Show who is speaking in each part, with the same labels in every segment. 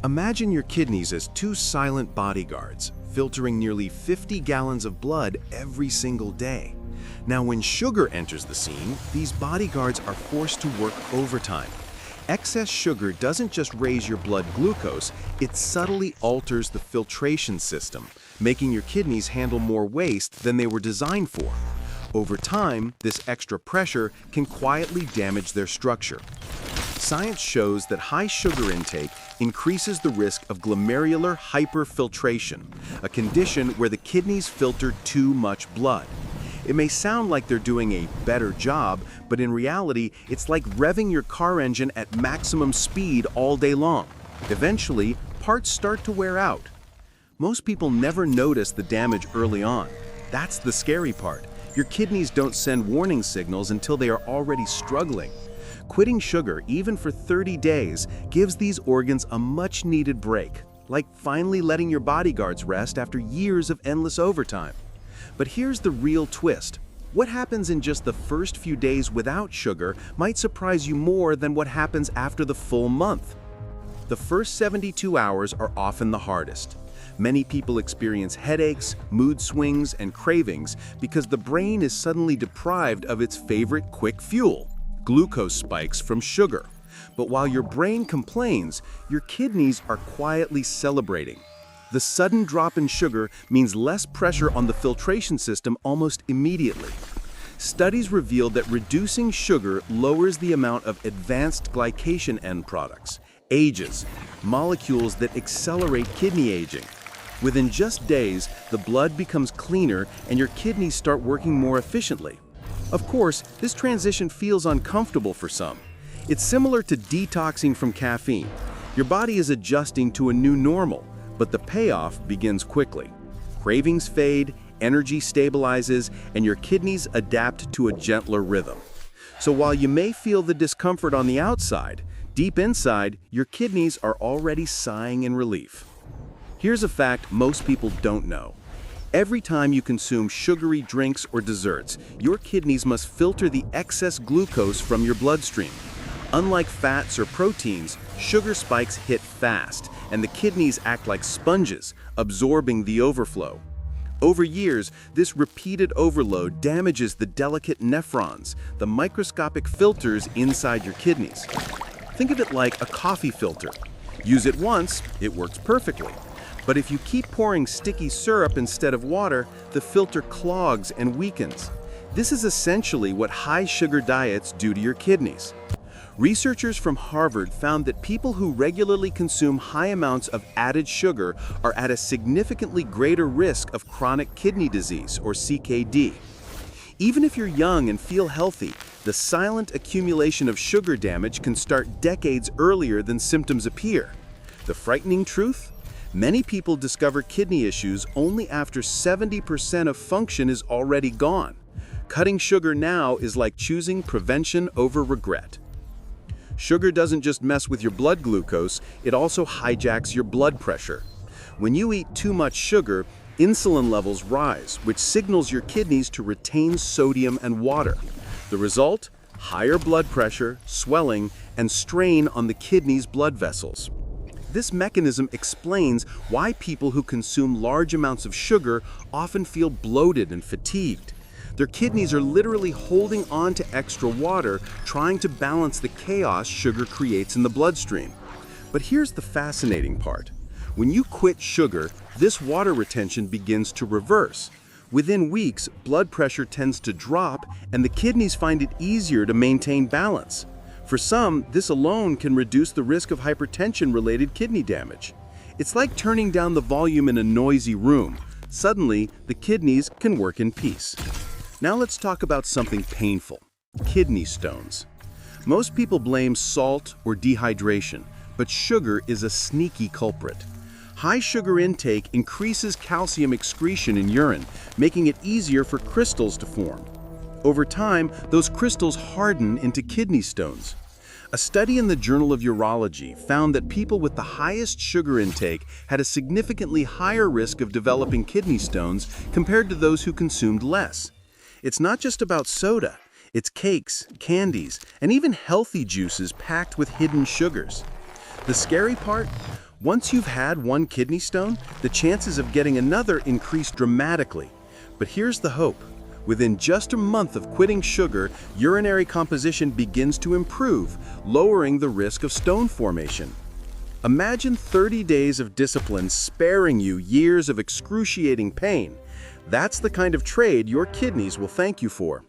Speaker 1: Imagine your kidneys as two silent bodyguards, filtering nearly 50 gallons of blood every single day. Now, when sugar enters the scene, these bodyguards are forced to work overtime. Excess sugar doesn't just raise your blood glucose, it subtly alters the filtration system, making your kidneys handle more waste than they were designed for. Over time, this extra pressure can quietly damage their structure. Science shows that high sugar intake increases the risk of glomerular hyperfiltration, a condition where the kidneys filter too much blood. It may sound like they're doing a better job, but in reality, it's like revving your car engine at maximum speed all day long. Eventually, parts start to wear out. Most people never notice the damage early on. That's the scary part. Your kidneys don't send warning signals until they are already struggling. Quitting sugar, even for 30 days, gives these organs a much-needed break, like finally letting your bodyguards rest after years of endless overtime. But here's the real twist. What happens in just the first few days without sugar might surprise you more than what happens after the full month. The first 72 hours are often the hardest. Many people experience headaches, mood swings, and cravings because the brain is suddenly deprived of its favorite quick fuel, glucose spikes from sugar. But while your brain complains, your kidneys are quietly celebrating. The sudden drop in sugar means less pressure on the filtration system almost immediately. Studies reveal that reducing sugar lowers the amount of advanced glycation end products, AGEs, molecules that accelerate kidney aging. Within just days, the blood becomes cleaner and your kidneys start working more efficiently. Of course, this transition feels uncomfortable for some. It's similar to detoxing from caffeine. Your body is adjusting to a new normal, but the payoff begins quickly. Cravings fade, energy stabilizes, and your kidneys adapt to a gentler rhythm. So while you may feel the discomfort on the outside, deep inside, your kidneys are already sighing in relief. Here's a fact most people don't know. Every time you consume sugary drinks or desserts, your kidneys must filter the excess glucose from your bloodstream. Unlike fats or proteins, sugar spikes hit fast, and the kidneys act like sponges, absorbing the overflow. Over years, this repeated overload damages the delicate nephrons, the microscopic filters inside your kidneys. Think of it like a coffee filter. Use it once, it works perfectly. But if you keep pouring sticky syrup instead of water, the filter clogs and weakens. This is essentially what high-sugar diets do to your kidneys. Researchers from Harvard found that people who regularly consume high amounts of added sugar are at a significantly greater risk of chronic kidney disease, or CKD. Even if you're young and feel healthy, the silent accumulation of sugar damage can start decades earlier than symptoms appear. The frightening truth? Many people discover kidney issues only after 70% of function is already gone. Cutting sugar now is like choosing prevention over regret. Sugar doesn't just mess with your blood glucose, it also hijacks your blood pressure. When you eat too much sugar, insulin levels rise, which signals your kidneys to retain sodium and water. The result? Higher blood pressure, swelling, and strain on the kidney's blood vessels. This mechanism explains why people who consume large amounts of sugar often feel bloated and fatigued. Their kidneys are literally holding on to extra water, trying to balance the chaos sugar creates in the bloodstream. But here's the fascinating part. When you quit sugar, this water retention begins to reverse. Within weeks, blood pressure tends to drop, and the kidneys find it easier to maintain balance. For some, this alone can reduce the risk of hypertension-related kidney damage. It's like turning down the volume in a noisy room. Suddenly, the kidneys can work in peace. Now let's talk about something painful: kidney stones. Most people blame salt or dehydration, but sugar is a sneaky culprit. High sugar intake increases calcium excretion in urine, making it easier for crystals to form. Over time, those crystals harden into kidney stones. A study in the Journal of Urology found that people with the highest sugar intake had a significantly higher risk of developing kidney stones compared to those who consumed less. It's not just about soda. It's cakes, candies, and even healthy juices packed with hidden sugars. The scary part? Once you've had one kidney stone, the chances of getting another increase dramatically. But here's the hope. Within just a month of quitting sugar, urinary composition begins to improve, lowering the risk of stone formation. Imagine 30 days of discipline sparing you years of excruciating pain. That's the kind of trade your kidneys will thank you for.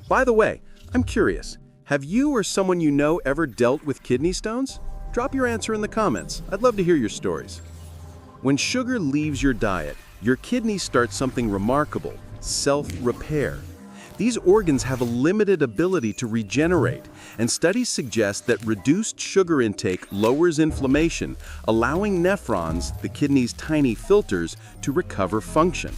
Speaker 1: By the way, I'm curious, have you or someone you know ever dealt with kidney stones? Drop your answer in the comments. I'd love to hear your stories. When sugar leaves your diet, your kidneys start something remarkable: self-repair. These organs have a limited ability to regenerate, and studies suggest that reduced sugar intake lowers inflammation, allowing nephrons, the kidney's tiny filters, to recover function.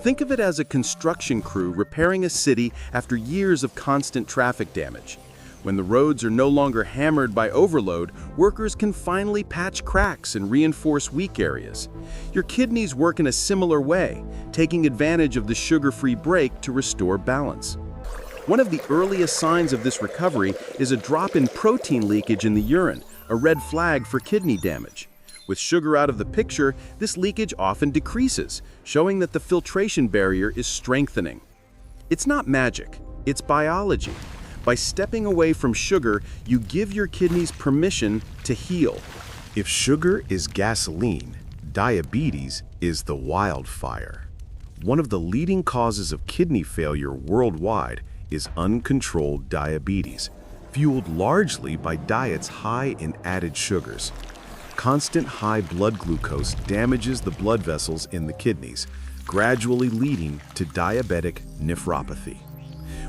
Speaker 1: Think of it as a construction crew repairing a city after years of constant traffic damage. When the roads are no longer hammered by overload, workers can finally patch cracks and reinforce weak areas. Your kidneys work in a similar way, taking advantage of the sugar-free break to restore balance. One of the earliest signs of this recovery is a drop in protein leakage in the urine, a red flag for kidney damage. With sugar out of the picture, this leakage often decreases, showing that the filtration barrier is strengthening. It's not magic, it's biology. By stepping away from sugar, you give your kidneys permission to heal. If sugar is gasoline, diabetes is the wildfire. One of the leading causes of kidney failure worldwide is uncontrolled diabetes, fueled largely by diets high in added sugars. Constant high blood glucose damages the blood vessels in the kidneys, gradually leading to diabetic nephropathy.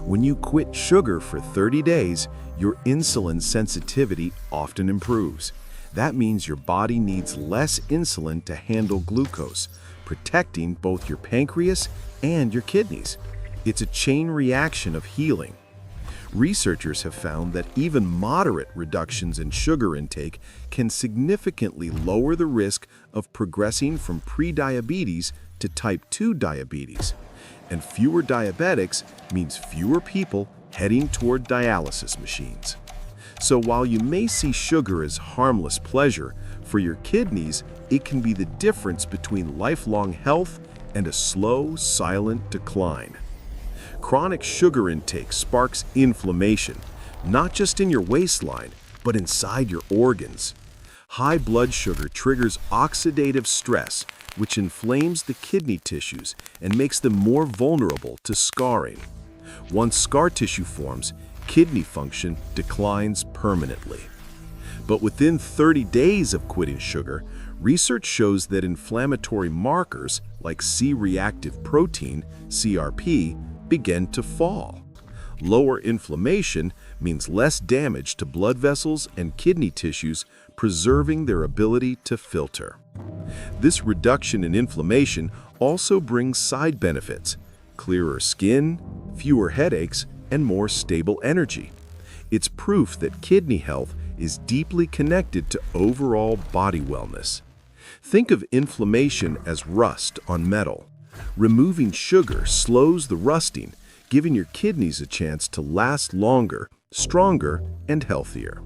Speaker 1: When you quit sugar for 30 days, your insulin sensitivity often improves. That means your body needs less insulin to handle glucose, protecting both your pancreas and your kidneys. It's a chain reaction of healing. Researchers have found that even moderate reductions in sugar intake can significantly lower the risk of progressing from prediabetes to type 2 diabetes. And fewer diabetics means fewer people heading toward dialysis machines. So while you may see sugar as harmless pleasure, for your kidneys, it can be the difference between lifelong health and a slow, silent decline. Chronic sugar intake sparks inflammation, not just in your waistline, but inside your organs. High blood sugar triggers oxidative stress, which inflames the kidney tissues and makes them more vulnerable to scarring. Once scar tissue forms, kidney function declines permanently. But within 30 days of quitting sugar, research shows that inflammatory markers like C-reactive protein, CRP, begin to fall. Lower inflammation means less damage to blood vessels and kidney tissues, preserving their ability to filter. This reduction in inflammation also brings side benefits: clearer skin, fewer headaches, and more stable energy. It's proof that kidney health is deeply connected to overall body wellness. Think of inflammation as rust on metal. Removing sugar slows the rusting, giving your kidneys a chance to last longer, stronger, and healthier.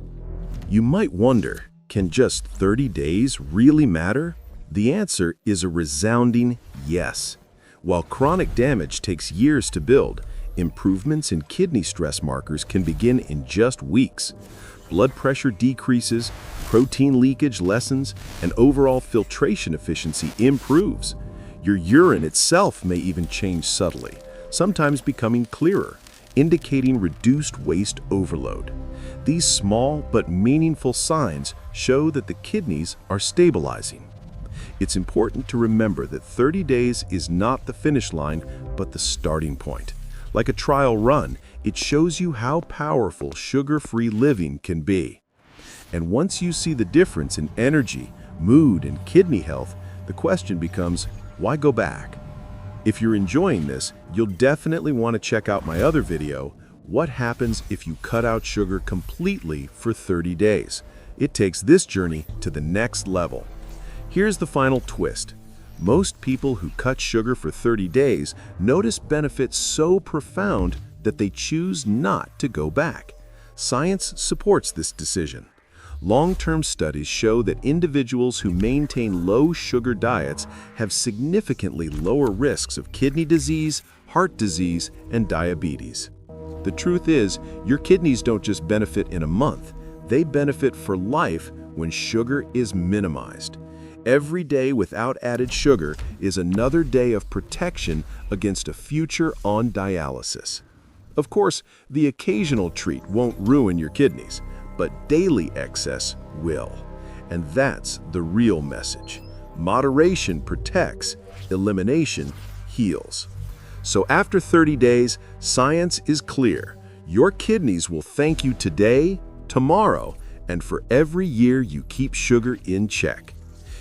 Speaker 1: You might wonder, can just 30 days really matter? The answer is a resounding yes. While chronic damage takes years to build, improvements in kidney stress markers can begin in just weeks. Blood pressure decreases, protein leakage lessens, and overall filtration efficiency improves. Your urine itself may even change subtly, sometimes becoming clearer, indicating reduced waste overload. These small but meaningful signs show that the kidneys are stabilizing. It's important to remember that 30 days is not the finish line, but the starting point. Like a trial run, it shows you how powerful sugar-free living can be. And once you see the difference in energy, mood, and kidney health, the question becomes, why go back? If you're enjoying this, you'll definitely want to check out my other video, What Happens If You Cut Out Sugar Completely for 30 Days? It takes this journey to the next level. Here's the final twist. Most people who cut sugar for 30 days notice benefits so profound that they choose not to go back. Science supports this decision. Long-term studies show that individuals who maintain low-sugar diets have significantly lower risks of kidney disease, heart disease, and diabetes. The truth is, your kidneys don't just benefit in a month, they benefit for life when sugar is minimized. Every day without added sugar is another day of protection against a future on dialysis. Of course, the occasional treat won't ruin your kidneys, but daily excess will. And that's the real message. Moderation protects, elimination heals. So after 30 days, science is clear. Your kidneys will thank you today, tomorrow, and for every year you keep sugar in check.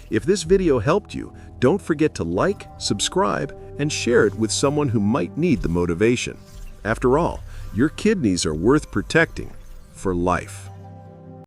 Speaker 1: If this video helped you, don't forget to like, subscribe, and share it with someone who might need the motivation. After all, your kidneys are worth protecting for life.